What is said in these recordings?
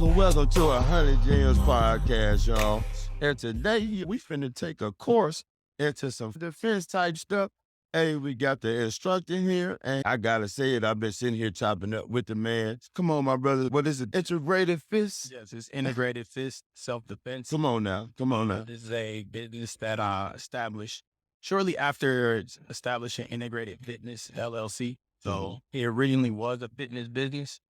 Welcome to 100 Gems podcast, y'all. And today we finna take a course into some defense type stuff. Hey, we got the instructor here, and I gotta say it, I've been sitting here chopping up with the man. Come on, my brother. What is it? Integrated fist? Yes, it's integrated fist self-defense. Come on now. This is a business that I established shortly after establishing Integrated Fitness LLC. So it originally was a fitness business,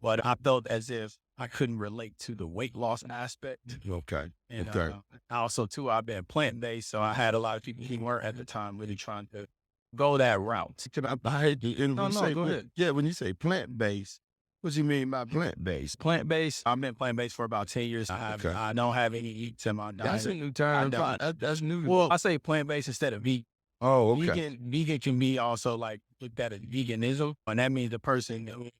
but I felt as if I couldn't relate to the weight loss aspect. Okay. And Okay. also, too, I've been plant-based, so I had a lot of people who weren't at the time really trying to go that route. I hate to No, go ahead. Yeah, when you say plant-based, what you mean by plant-based? Plant-based, I've been plant-based for about 10 years. I don't have any meats in my diet. That's a new term. That's new. Well, I say plant-based instead of vegan. Oh, okay. Vegan can be also like looked at as veganism, and that means the person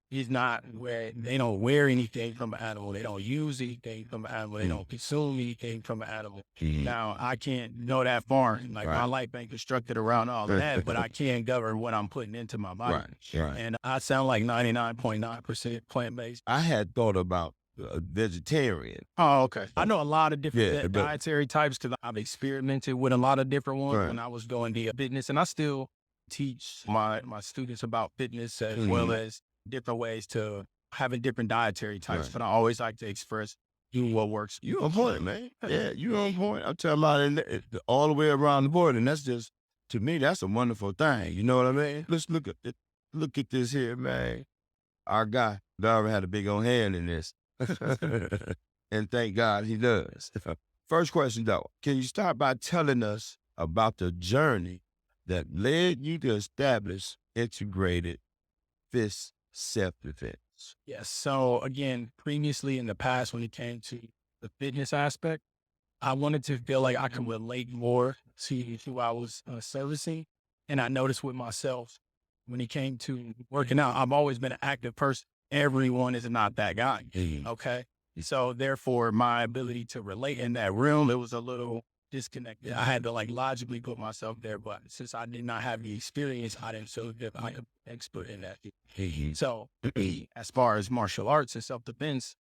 is not they don't wear anything from an animal, they don't use anything from an animal, they don't consume anything from an animal. Now I can't go that far. Like my life ain't constructed around all of that, but I can govern what I'm putting into my body. Right. And I sound like 99.9% plant-based. I had thought about vegetarian. Oh, okay. I know a lot of different Yeah, but- dietary types because I've experimented with a lot of different ones Right. when I was doing the fitness, and I still teach my students about fitness as well as different ways to having different dietary types. Right. But I always like to express what works. You on point, man. Yeah, you on point. I'm talking about it all the way around the board, and that's just, to me, that's a wonderful thing. You know what I mean? Let's look at it. Look at this here, man. Our guy, Darvin, had a big old hand in this. And thank God he does. First question, though. Can you start by telling us about the journey that led you to establish integrated fist self-defense? Yes. So again, previously in the past, when it came to the fitness aspect, I wanted to feel like I could relate more to who I was servicing. And I noticed with myself, when it came to working out, I've always been an active person. Everyone is not that guy. Okay. So therefore, my ability to relate in that realm, it was a little disconnected. I had to like logically put myself there, but since I did not have the experience, I didn't feel that I am expert in that. So as far as martial arts and self-defense,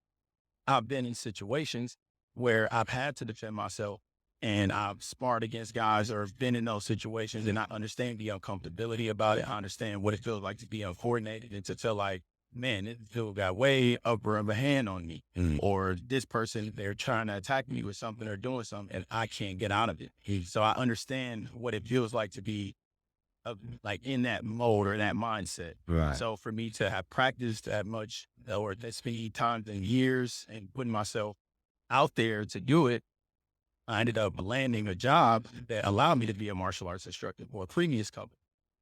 I've been in situations where I've had to defend myself, and I've sparred against guys or been in those situations, and I understand the uncomfortability about it. I understand what it feels like to be uncoordinated and to feel like, man, this dude got way upper of a hand on me, or this person, they're trying to attack me with something or doing something, and I can't get out of it. So I understand what it feels like to be like in that mode or that mindset. Right. So for me to have practiced that much or this many times and years and putting myself out there to do it, I ended up landing a job that allowed me to be a martial arts instructor for a previous company.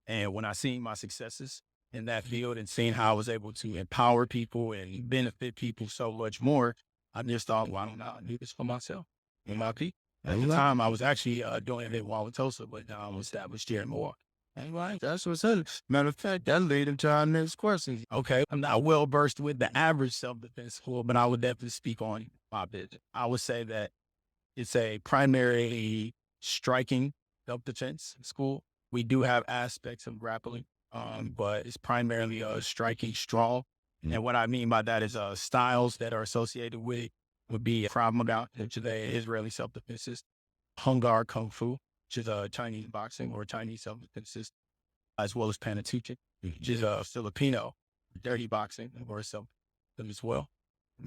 And when I seen my successes in that field and seeing how I was able to empower people and benefit people so much more, I just thought, why don't I do this for myself and my people? At the time, I was actually doing it in Wauwatosa, but now I'm established here in Milwaukee. Right, that's what's up. Matter of fact, that lead into our next question. Okay, I'm not well versed with the average self-defense school, but I would definitely speak on my business. I would say that it's a primarily striking self-defense school. We do have aspects of grappling, but it's primarily striking strong. And what I mean by that is styles that are associated with it would be Krav Maga, which is a Israeli self-defense system, Hungar Kung Fu, which is Chinese boxing or Chinese self-defense system, as well as Panatuche, which is Filipino dirty boxing or self-defense as well.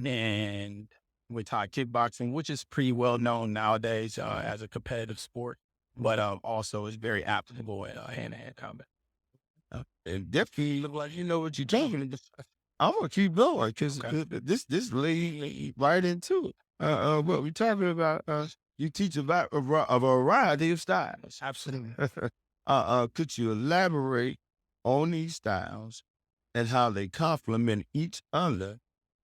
And with Thai kickboxing, which is pretty well known nowadays as a competitive sport, but also is very applicable in hand-to-hand combat. It definitely look like you know what you're talking about. I'm gonna keep going because this lead right into it. What we talking about? You teach about a variety of styles. Absolutely. Could you elaborate on these styles and how they complement each other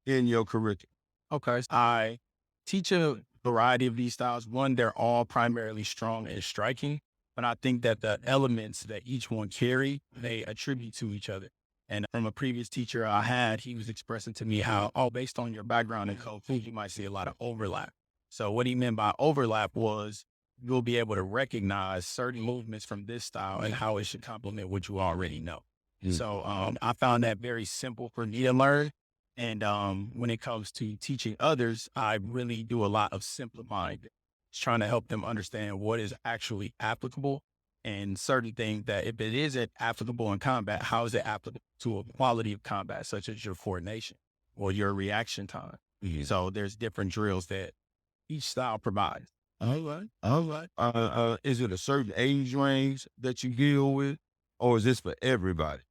in your curriculum? Okay. I teach a variety of these styles. One, they're all primarily strong and striking, but I think that the elements that each one carry, they attribute to each other. And from a previous teacher I had, he was expressing to me how, based on your background in Kung Fu, you might see a lot of overlap. So what he meant by overlap was you'll be able to recognize certain movements from this style and how it should complement what you already know. So I found that very simple for me to learn. And when it comes to teaching others, I really do a lot of simplifying it. Just trying to help them understand what is actually applicable and certain things that if it isn't applicable in combat, how is it applicable to a quality of combat, such as your coordination or your reaction time? Yeah. So there's different drills that each style provides. All right. All right. Is it a certain age range that you deal with, or is this for everybody?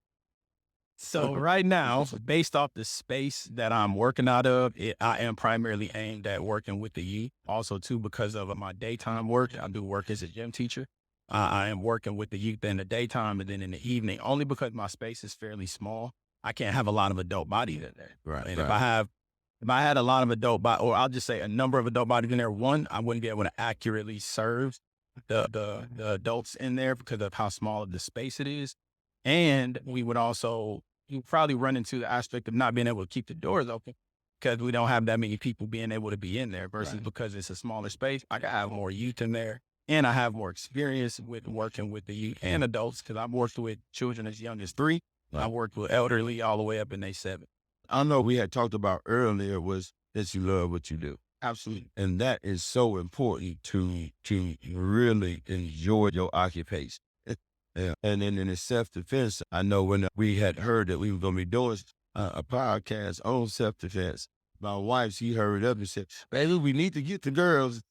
So right now, based off the space that I'm working out of, I am primarily aimed at working with the youth. Also, too, because of my daytime work, I do work as a gym teacher. I am working with the youth in the daytime and then in the evening, only because my space is fairly small. I can't have a lot of adult bodies in there. Right. And Right. if I had a lot of adult bodies, or I'll just say a number of adult bodies in there, one, I wouldn't be able to accurately serve the adults in there because of how small of the space it is. And we would also, you probably run into the aspect of not being able to keep the doors open because we don't have that many people being able to be in there versus Right. because it's a smaller space. I can have more youth in there and I have more experience with working with the youth and adults because I've worked with children as young as 3. Right. I worked with elderly all the way up in their 7. I know we had talked about earlier was that you love what you do. Absolutely. And that is so important to really enjoy your occupation. Yeah. And then in the self-defense, I know when we had heard that we were going to be doing a podcast on self-defense, my wife, she hurried up and said, baby, we need to get the girls.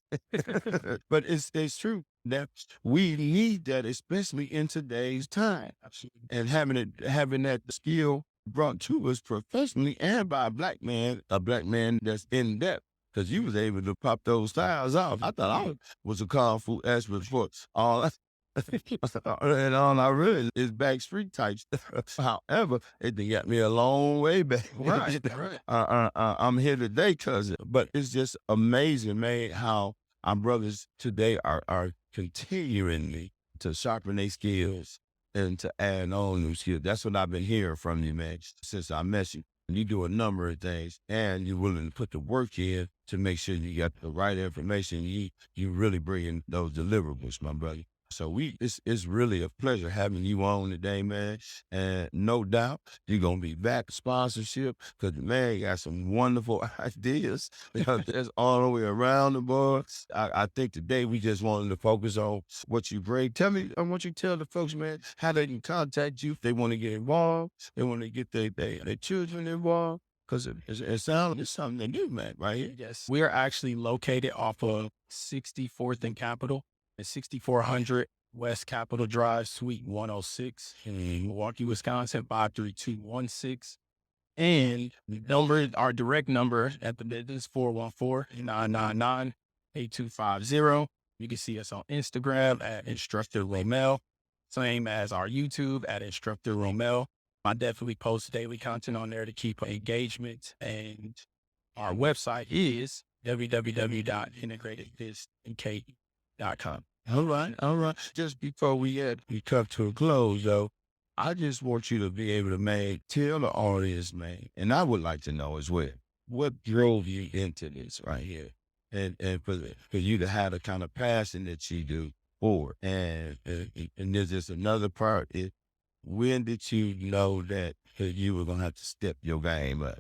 But it's true that we need that, especially in today's time. Absolutely. And having that skill brought to us professionally and by a black man that's in depth. Because you was able to pop those styles off. I thought I was a kung fu expert for all and all I really is backstreet type stuff. However, it done got me a long way back. Right. Right. I'm here today, cousin. But it's just amazing, man, how our brothers today are continuing to sharpen their skills and to add on new skills. That's what I've been hearing from you, man, since I met you. You do a number of things and you're willing to put the work in to make sure you got the right information. You really bring in those deliverables, my brother. So it's really a pleasure having you on today, man. And no doubt you're going to be back sponsorship because, man, you got some wonderful ideas. That's all the way around the board. I think today we just wanted to focus on what you bring. Tell me, I want you to tell the folks, man, how they can contact you if they want to get involved. They want to get their children involved. Because it sounds it's something they do, man, right here. Yes. We are actually located off of 64th and Capitol. It's 6400 West Capitol Drive, Suite 106 in Milwaukee, Wisconsin, 53216. And the number, our direct number at the business, 414-999-8250. You can see us on Instagram at Instructor Romell, same as our YouTube at Instructor Romell. I definitely post daily content on there to keep engagement. And our website is www.integratedfistandcake.com. All right. Just before we come to a close, though, I just want you to be able to, man, tell the audience, man, and I would like to know as well, what drove you into this right here, and for you to have the kind of passion that you do for it. And there's just another part is, when did you know that you were gonna have to step your game up,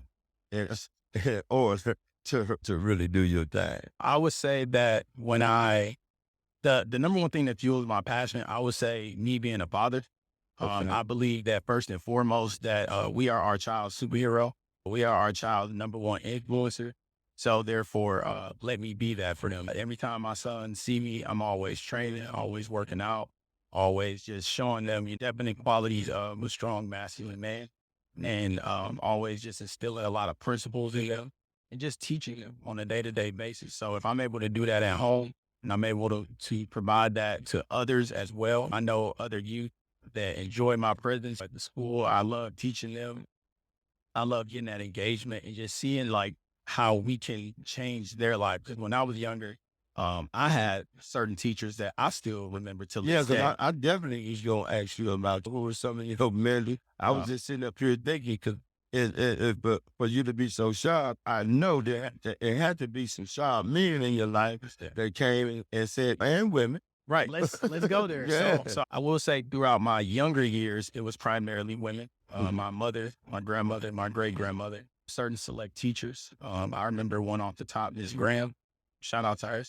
or to really do your thing? I would say that when the number one thing that fuels my passion, I would say me being a father. Okay. I believe that first and foremost that we are our child's superhero. We are our child's number one influencer. So therefore, let me be that for them. Every time my sons see me, I'm always training, always working out, always just showing them your definite qualities of a strong masculine man, and always just instilling a lot of principles in them and just teaching them on a day-to-day basis. So if I'm able to do that at home, and I'm able to provide that to others as well. I know other youth that enjoy my presence at the school. I love teaching them. I love getting that engagement and just seeing like how we can change their life. Because when I was younger, I had certain teachers that I still remember till Yeah, this day. because I definitely was going to ask you about what was some of your melody. I was just sitting up here thinking, because but for you to be so sharp, I know that it had to be some sharp men in your life that came and said, and women. Right. Let's go there. Yeah. So I will say throughout my younger years, it was primarily women. My mother, my grandmother, my great grandmother. certain select teachers. I remember one off the top, Ms. Graham. Shout out to her.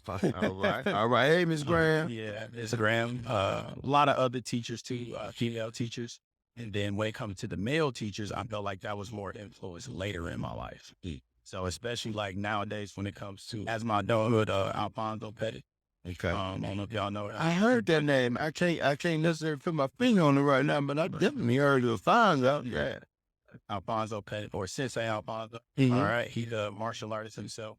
All right. All right. Hey, Miss Graham. Yeah, Ms. Graham. A lot of other teachers too, female teachers. And then when it comes to the male teachers, I felt like that was more influence later in my life. So especially like nowadays when it comes to, as my adulthood, Alfonso Pettit. Okay. I don't know if y'all know that. I heard that name. I can't necessarily put my finger on it right now, but I definitely heard of Alfonso. Yeah. Alfonso Pettit, or Sensei Alfonso. Mhm. All right. He's a martial artist himself.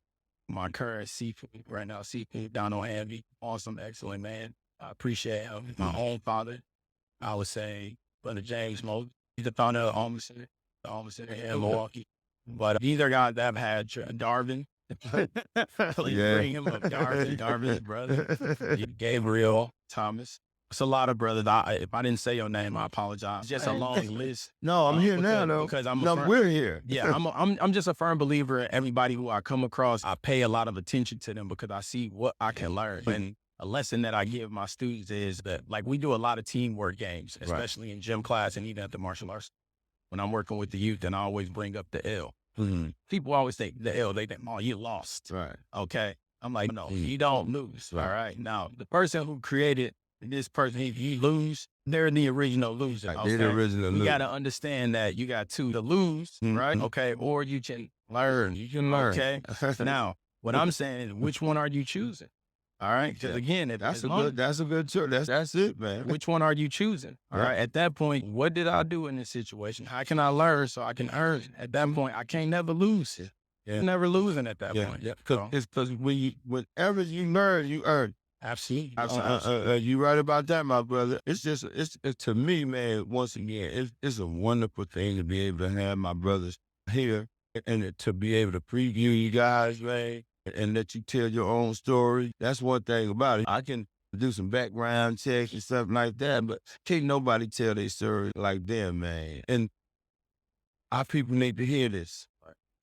My current seafood right now, seafood, Donald Hanvey. Awesome, excellent man. I appreciate him. My own father, I would say, Brother James Moses. He's the founder of the Alma Center here in Milwaukee. But these are guys that have had Darvin. Please bring him up. Darvin's brother. Gabriel Thomas. It's a lot of brothers. If I didn't say your name, I apologize. It's just a long list. No, I'm here now, though. Because we're here. Yeah, I'm just a firm believer in everybody who I come across. I pay a lot of attention to them because I see what I can learn. And a lesson that I give my students is that, like, we do a lot of teamwork games, especially in gym class and even at the martial arts. When I'm working with the youth, and I always bring up the L. People always think the L, they think, oh, you lost. Right. Okay. I'm like, no, you don't lose. All right. Now, the person who created this person, if you lose, they're the original loser. Right. Okay? They're the original loser. You got to understand that you got to lose, right? Okay. Or you can learn. You can learn. Okay. Now, what I'm saying is, which one are you choosing? All right. Because again, if that's a good choice. That's it, man. Which one are you choosing? All right. At that point, what did I do in this situation? How can I learn so I can earn? At that point, I can't never lose. Yeah. Never losing at that point. Yeah. Because whenever you learn, you earn. Absolutely. You right about that, my brother. It's just, it's to me, man, once again, it's a wonderful thing to be able to have my brothers here and to be able to preview you guys, man, and let you tell your own story. That's one thing about it. I can do some background checks and stuff like that, but can't nobody tell their story like them, man. And our people need to hear this.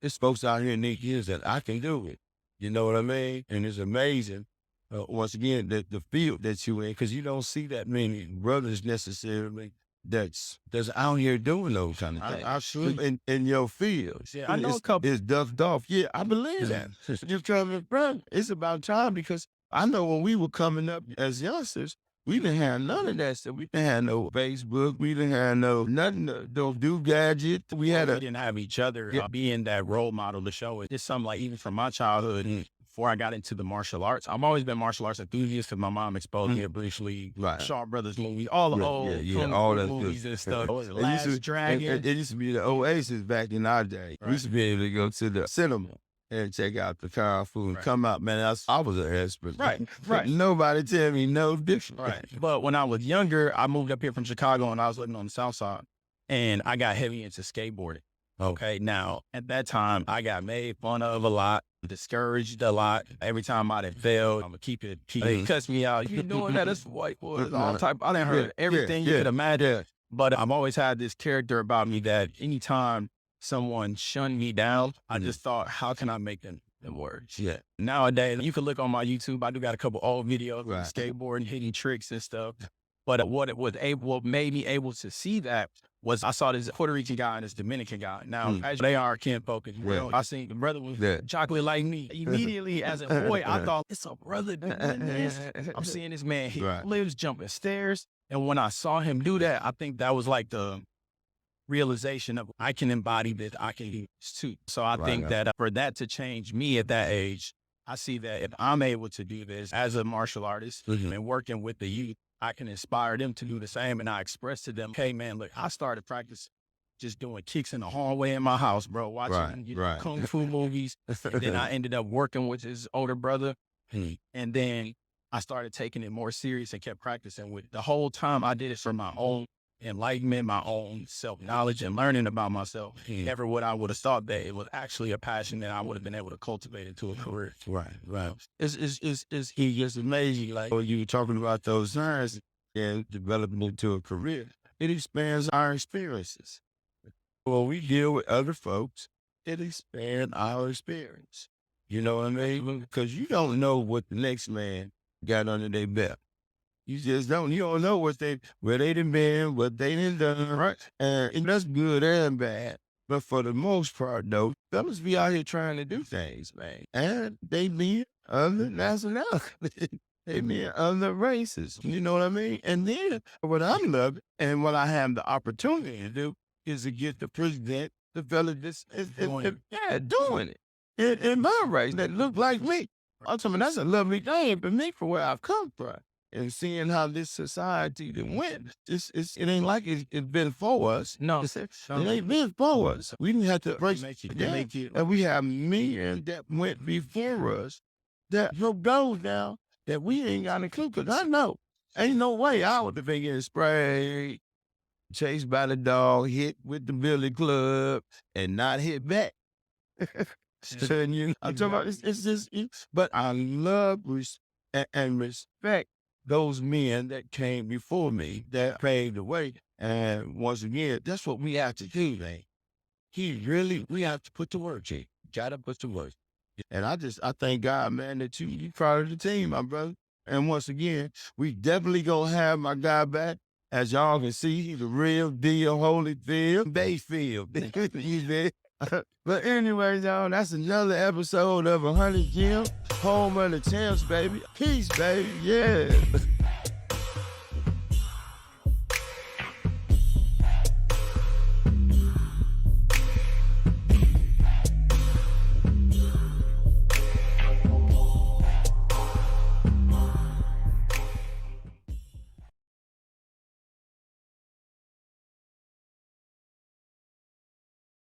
There's folks out here need to hear that I can do it. You know what I mean? And it's amazing. Once again, the field that you in, because you don't see that many brothers necessarily that's out here doing those kind of things. Absolutely. In your field. Yeah, I know a couple. It's dusted off. Yeah, I believe that. Just coming, bro, it's about time, because I know when we were coming up as youngsters, we didn't have none of that stuff. We didn't have no Facebook. We didn't have nothing. Don't do gadgets. We didn't have each other being that role model to show it. It's something like, even from my childhood, before I got into the martial arts, I've always been martial arts enthusiast because my mom exposed me briefly. Right. Shaw Brothers movies, all the old all the movies and stuff. Last Dragon. It used to be the Oasis back in our day. Right. We used to be able to go to the cinema and check out the Kung Fu and come out, man. I was an expert. Right. Nobody tell me no different. Right. But when I was younger, I moved up here from Chicago and I was living on the South Side, and I got heavy into skateboarding. Okay. Now, at that time, I got made fun of a lot, discouraged a lot. Every time I done failed, I'm gonna keep it. Cuss me out. You doing that? That's white boys. All type. I done heard everything you could imagine. But I've always had this character about me that anytime someone shunned me down, I just thought, how can I make them worse? Yeah. Nowadays, you can look on my YouTube. I do got a couple old videos of skateboarding, hitting tricks and stuff. But what made me able to see that was I saw this Puerto Rican guy and this Dominican guy. Now, as they are kinfolk as well. I seen the brother was chocolate like me. Immediately, as a boy, I thought, it's a brother doing this. I'm seeing this man hit flips, jumping stairs. And when I saw him do that, I think that was like the realization of, I can embody this, I can do this too. So I think that for that to change me at that age, I see that if I'm able to do this as a martial artist and working with the youth, I can inspire them to do the same. And I express to them, hey man, look, I started practice just doing kicks in the hallway in my house, bro, watching Kung Fu movies. And then I ended up working with his older brother. And then I started taking it more serious and kept practicing with it. The whole time I did it for my own enlightenment, my own self-knowledge and learning about myself. Never would I would have thought that it was actually a passion that I would have been able to cultivate into a career. Right. It's just amazing. Like, when you were talking about those signs and developing into a career, it expands our experiences. When we deal with other folks, it expands our experience. You know what I mean? Because you don't know what the next man got under their belt. You just don't. You don't know where they done been, what they done done, right? And that's good and bad. But for the most part, though, fellas be out here trying to do things, man. And they be other nationalities. They be other races. You know what I mean? And then what I'm loving and what I have the opportunity to do is to get to present the fella doing it in my race that look like me. I'm talking, that's a lovely thing for me for where I've come from. And seeing how this society that went, it ain't like it's been for us. No, It ain't been for us. We didn't have to break it. and we have men that went before us that broke those down that we ain't got a clue. Cause I know ain't no way I would have been getting sprayed, chased by the dog, hit with the billy club, and not hit back. So, I'm talking about it's just, but I love and respect those men that came before me that paved the way. And once again, that's what we have to do, man. We have to put the work in. Gotta put the work. And I thank God, man, that you part of the team, my brother. And once again, we definitely gonna have my guy back. As y'all can see, he's a real deal, Holyfield, Bayfield. He's there. But anyways, y'all, that's another episode of 100 Gym, home of the champs, baby. Peace, baby. Yeah.